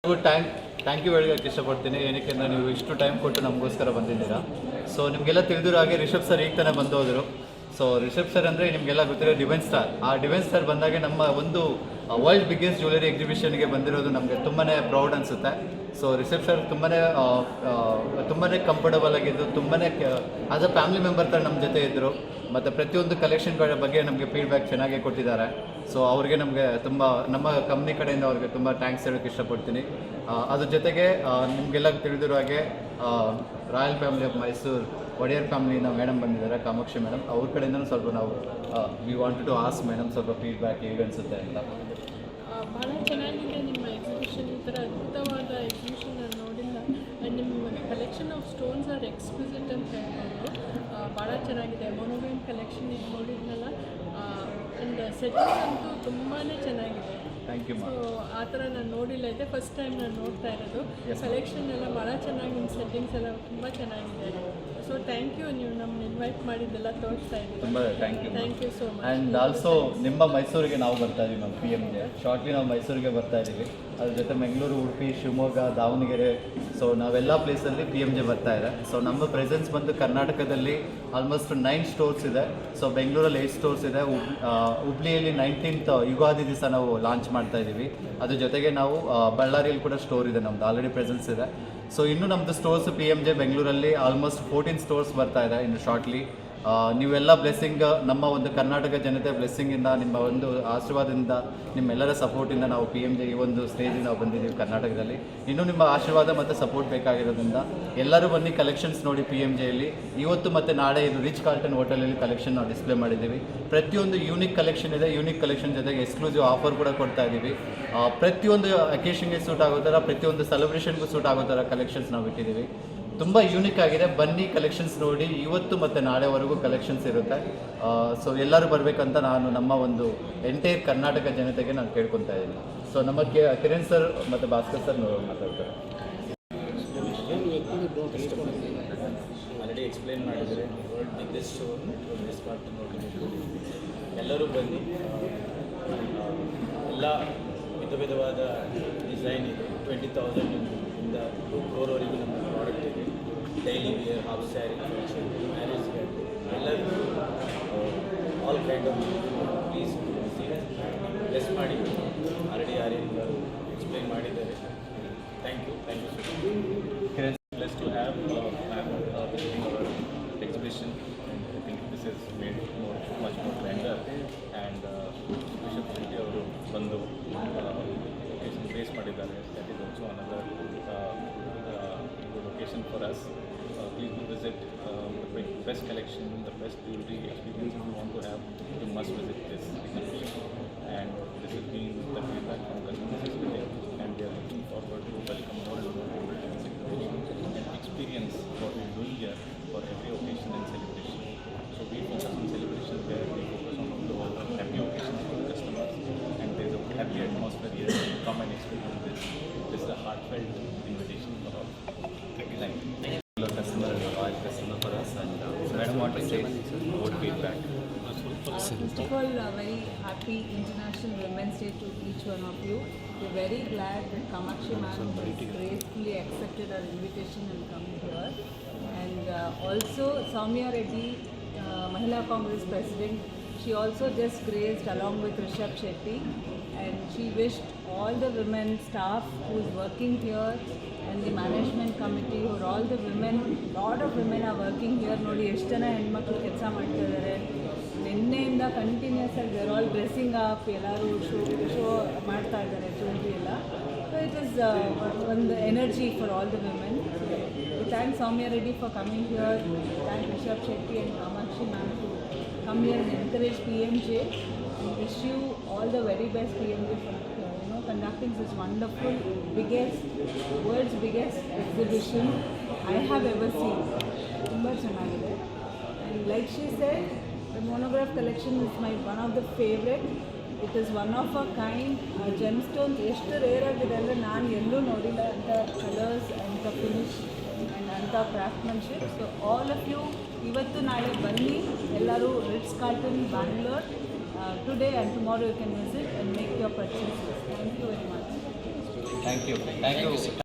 Thank you ಹೇಳೋಕ್ಕೆ ಇಷ್ಟಪಡ್ತೀನಿ. ಏನಕ್ಕೆ ಅಂದರೆ ನೀವು ಇಷ್ಟು ಟೈಮ್ ಕೊಟ್ಟು ನಮಗೋಸ್ಕರ ಬಂದಿದ್ದೀರಾ. ಸೊ ನಿಮಗೆಲ್ಲ ತಿಳಿದಿರೋ ಹಾಗೆ ರಿಷಬ್ ಸರ್ ಈಗ ತಾನೇ ಬಂದು ಹೋದರು. ಸೊ ರಿಷಬ್ ಸರ್ ಅಂದರೆ ನಿಮಗೆಲ್ಲ ಗೊತ್ತಿರೋ ಡಿವೈನ್ ಸ್ಟಾರ್. ಆ ಡಿವೈನ್ ಸ್ಟಾರ್ ಬಂದಾಗ ನಮ್ಮ ಒಂದು ವರ್ಲ್ಡ್ ಬಿಗ್ಗೆಸ್ಟ್ ಜ್ಯುವೆಲರಿ ಎಕ್ಸಿಬಿಷನ್ಗೆ ಬಂದಿರೋದು ನಮಗೆ ತುಂಬಾ ಪ್ರೌಡ್ ಅನಿಸುತ್ತೆ. ಸೊ ರಿಷಬ್ ಸರ್ ತುಂಬಾ ಕಂಫರ್ಟಬಲ್ ಆಗಿದ್ದು, ತುಂಬಾ ಆಸ್ ಅ ಫ್ಯಾಮಿಲಿ ಮೆಂಬರ್ ಥರ ನಮ್ಮ ಜೊತೆ ಇದ್ದರು. ಮತ್ತು ಪ್ರತಿಯೊಂದು ಕಲೆಕ್ಷನ್ಗಳ ಬಗ್ಗೆ ನಮಗೆ ಫೀಡ್ಬ್ಯಾಕ್ ಚೆನ್ನಾಗಿ ಕೊಟ್ಟಿದ್ದಾರೆ. ಸೊ ಅವ್ರಿಗೆ ನಮಗೆ ತುಂಬ ನಮ್ಮ ಕಂಪ್ನಿ ಕಡೆಯಿಂದ ಅವ್ರಿಗೆ ತುಂಬ ಥ್ಯಾಂಕ್ಸ್ ಹೇಳೋಕ್ಕೆ ಇಷ್ಟಪಡ್ತೀನಿ. ಅದ್ರ ಜೊತೆಗೆ ನಿಮಗೆಲ್ಲ ತಿಳಿದಿರೋ ಹಾಗೆ royal family of Mysuru Wodeyar ಫ್ಯಾಮಿಲಿನ ಮೇಡಮ್ ಬಂದಿದ್ದಾರೆ, ಕಾಮಾಕ್ಷಿ ಮೇಡಮ್. ಅವ್ರ ಕಡೆಯಿಂದನೂ ಸ್ವಲ್ಪ ನಾವು we wanted to ask madam ಸ್ವಲ್ಪ ಫೀಡ್ಬ್ಯಾಕ್ ಹೇಗೆ ಅನಿಸುತ್ತೆ ಅಂತ. ಭಾಳ ಚೆನ್ನಾಗಿದೆ ನಿಮ್ಮ ಎಕ್ಸಿಬಿಷನ್. ಈ ಥರ ಅದ್ಭುತವಾದ ಎಕ್ಸಿಬಿಷನ್ ನಾನು ನೋಡಿಲ್ಲ. ಆ್ಯಂಡ್ ನಿಮ್ಮ collection of stones are exclusive ಅಂತ ಹೇಳ್ಬೋದು. ಭಾಳ ಚೆನ್ನಾಗಿದೆ. ಮೊನೋಗ್ರಾಮ್ ಕಲೆಕ್ಷನ್ ಈಗ ನೋಡಿದ್ನಲ್ಲ, ಆ್ಯಂಡ್ ಸೆಟ್ಟಿಂಗ್ಸ್ ಅಂತೂ ತುಂಬಾ ಚೆನ್ನಾಗಿದೆ. Thank you. ಸೊ ಆ ಥರ ನಾನು ನೋಡಿಲ್ಲ, ಇದೆ ಫಸ್ಟ್ ಟೈಮ್ ನಾನು ನೋಡ್ತಾ ಇರೋದು. ಕಲೆಕ್ಷನ್ ಎಲ್ಲ ಭಾಳ ಚೆನ್ನಾಗಿ, ನಿಮ್ಮ ಸೆಟ್ಟಿಂಗ್ಸ್ ಎಲ್ಲ ತುಂಬ ಚೆನ್ನಾಗಿದೆ. ಸೊ ಥ್ಯಾಂಕ್ ಯು, ನೀವು ನಮ್ಮನ್ನ ಇನ್ವೈಟ್ ಮಾಡಿದ್ದೆಲ್ಲ ತೋರಿಸ್ತಾ ಇದ್ದೀವಿ. ತುಂಬ thank you so much. And also ನಿಮ್ಮ ಮೈಸೂರಿಗೆ ನಾವು ಬರ್ತಾ ಇದ್ದೀವಿ ನಮ್ಮ PMಗೆ. ಶಾರ್ಟ್ಲಿ ನಾವು ಮೈಸೂರಿಗೆ ಬರ್ತಾ ಇದ್ದೀವಿ. ಅದ್ರ ಜೊತೆ ಬೆಂಗಳೂರು, ಉಡುಪಿ, ಶಿವಮೊಗ್ಗ, ದಾವಣಗೆರೆ, ಸೊ ನಾವೆಲ್ಲ ಪ್ಲೇಸಲ್ಲಿ PMಗೆ ಬರ್ತಾ ಇದೆ. ಸೊ ನಮ್ಮ ಪ್ರೆಸೆನ್ಸ್ ಬಂದು ಕರ್ನಾಟಕದಲ್ಲಿ ಆಲ್ಮೋಸ್ಟ್ 9 ಸ್ಟೋರ್ಸ್ ಇದೆ. ಸೊ ಬೆಂಗಳೂರಲ್ಲಿ 8 ಸ್ಟೋರ್ಸ್ ಇದೆ. ಹುಬ್ಳಿಯಲ್ಲಿ 19th ಯುಗಾದಿ ದಿವಸ ನಾವು ಲಾಂಚ್ ಮಾಡ್ತಾ ಇದ್ದೀವಿ. ಅದ್ರ ಜೊತೆಗೆ ನಾವು ಬಳ್ಳಾರಿಯಲ್ಲಿ ಕೂಡ ಸ್ಟೋರ್ ಇದೆ, ನಮ್ಮದು ಆಲ್ರೆಡಿ ಪ್ರೆಸೆನ್ಸ್ ಇದೆ. ಸೊ ಇನ್ನು ನಮ್ಮದು ಸ್ಟೋರ್ಸ್ PMJ ಬೆಂಗಳೂರಲ್ಲಿ ಆಲ್ಮೋಸ್ಟ್ 14 ಸ್ಟೋರ್ಸ್ ಬರ್ತಾ ಇದೆ ಇನ್ನು ಶಾರ್ಟ್ಲಿ. ನೀವೆಲ್ಲ ಬ್ಲೆಸ್ಸಿಂಗ್, ನಮ್ಮ ಒಂದು ಕರ್ನಾಟಕ ಜನತೆ ಬ್ಲೆಸ್ಸಿಂಗಿಂದ, ನಿಮ್ಮ ಒಂದು ಆಶೀರ್ವಾದದಿಂದ, ನಿಮ್ಮೆಲ್ಲರ ಸಪೋರ್ಟಿಂದ ನಾವು PMJ ಈ ಒಂದು ಸ್ಟೇಜಿಗೆ ನಾವು ಬಂದಿದ್ದೀವಿ ಕರ್ನಾಟಕದಲ್ಲಿ. ಇನ್ನೂ ನಿಮ್ಮ ಆಶೀರ್ವಾದ ಮತ್ತು ಸಪೋರ್ಟ್ ಬೇಕಾಗಿರೋದ್ರಿಂದ ಎಲ್ಲರೂ ಬನ್ನಿ, ಕಲೆಕ್ಷನ್ಸ್ ನೋಡಿ PMJಯಲ್ಲಿ. ಇವತ್ತು ಮತ್ತು ನಾಳೆ ಇದು ರಿಚ್ ಕಾರ್ಲ್ಟನ್ ಹೋಟೆಲಲ್ಲಿ ಕಲೆಕ್ಷನ್ ನಾವು ಡಿಸ್ಪ್ಲೇ ಮಾಡಿದ್ದೀವಿ. ಪ್ರತಿಯೊಂದು ಯೂನಿಕ್ ಕಲೆಕ್ಷನ್ ಇದೆ. ಯೂನಿಕ್ ಕಲೆಕ್ಷನ್ ಜೊತೆಗೆ ಎಕ್ಸ್ಕ್ಲೂಸಿವ್ ಆಫರ್ ಕೂಡ ಕೊಡ್ತಾ ಇದ್ದೀವಿ. ಪ್ರತಿಯೊಂದು ಅಕೇಷನ್ಗೆ ಸೂಟ್ ಆಗೋ ಥರ, ಪ್ರತಿಯೊಂದು ಸೆಲೆಬ್ರೇಷನ್ಗೂ ಸೂಟ್ ಆಗೋ ಥರ ಕಲೆಕ್ಷನ್ಸ್ ನಾವು ಇಟ್ಟಿದ್ದೀವಿ. ತುಂಬ ಯೂನಿಕ್ ಆಗಿದೆ. ಬನ್ನಿ, ಕಲೆಕ್ಷನ್ಸ್ ನೋಡಿ. ಇವತ್ತು ಮತ್ತು ನಾಳೆವರೆಗೂ ಕಲೆಕ್ಷನ್ಸ್ ಇರುತ್ತೆ. ಸೊ ಎಲ್ಲರೂ ಬರಬೇಕಂತ ನಾನು ನಮ್ಮ ಒಂದು ಎಂಟೈರ್ ಕರ್ನಾಟಕ ಜನತೆಗೆ ನಾನು ಕೇಳ್ಕೊತಾ ಇದ್ದೀನಿ. ಸೊ ನಮ್ಮ ಕಿರಣ್ ಸರ್ ಮತ್ತು ಭಾಸ್ಕರ್ ಸರ್ ಮಾತಾಡ್ತಾರೆ. ಆಲ್ರೆಡಿ ಎಕ್ಸ್ಪ್ಲೈನ್ ಮಾಡಿದರೆ ವರ್ಲ್ಡ್ ಬಿಗ್ಗೆಸ್ಟ್ ಶೋ ನೋಡಬೇಕು. ಎಲ್ಲರೂ ಬನ್ನಿ. ಎಲ್ಲ ವಿಧವಾದ ಡಿಸೈನ್ ಇದೆ. 20,000 ಇಂದ 2 crore ನಮ್ಮ ಪ್ರಾಡಕ್ಟ್ ಇದೆ. Daily wear, half sari, marriage wear, ಎಲ್ಲರಿಗೂ all kind of please less ಮಾಡಿ. ಆಲ್ರೆಡಿ ಆರ್ಯನ್ ಎಕ್ಸ್ಪ್ಲೈನ್ ಮಾಡಿದ್ದಾರೆ. Thank you so much. Blessed to have visiting our exhibition, and I think this has made it much more grander. And Bishop Shetty ಅವರು ಬಂದು location face ಮಾಡಿದ್ದಾರೆ. That is also another good occasion for us. Please do visit the best collection, the best jewelry experience. If you want to have, you must visit this exhibition. And this has been the feedback from customers as well. And we are looking forward to welcome more and more and experience what we are doing here for every occasion and celebration. So we focus on celebration where we focus on the happy occasions for the customers, and there is a happy atmosphere here. Come and experience this. This is a heartfelt invitation for all. Thank you. Customer and a loyal customer for us, and Madam want to say what feedback. First of all, very happy International Women's Day to each one of you. We're very glad that Kamakshi ma'am has gracefully accepted our invitation and come here. And also Soumya Reddy, Mahila Congress President, she also just graced along with Rishabh Shetty, and she wished all the women staff who is working here and the management committee, or all the women, lot of women are working here. ನೋಡಿ ಎಷ್ಟು ಜನ ಹೆಣ್ಮಕ್ಳು ಕೆಲಸ ಮಾಡ್ತಾ ಇದ್ದಾರೆ. ನಿನ್ನೆಯಿಂದ continuous ಆಗಿ there all dressing up, ಎಲ್ಲರೂ ಶೋ ಮಾಡ್ತಾ ಇದ್ದಾರೆ ಜ್ಯುವೆಲ್ರಿ ಎಲ್ಲ. ಸೊ ಇಟ್ ಇಸ್ ಒಂದು energy for all the women. Thank Soumya Reddy for coming here. Thank Rishabh Shetty and Kamakshi ma'am to come here and encourage PMJ, and wish you all the very best PMJ for conducting this wonderful, world's biggest exhibition I have ever seen. Tumba chennagide. And like she said, the monograph collection is one of the favorite. It is one of a kind. Gemstone ಎಷ್ಟು rare ಆಗಿದೆ ಅಂದರೆ ನಾನು ಎಲ್ಲೂ ನೋಡಿಲ್ಲ ಅಂತ colours, ಅಂತ finish and ಅಂತ ಕ್ರಾಫ್ಟ್ಮನ್ಶಿಪ್. So all of you ಇವತ್ತು ನಾಳೆ ಬನ್ನಿ ಎಲ್ಲರೂ. Ritz Carlton Bangalore. Today and tomorrow you can visit and make your purchases. Thank you very much. Thank you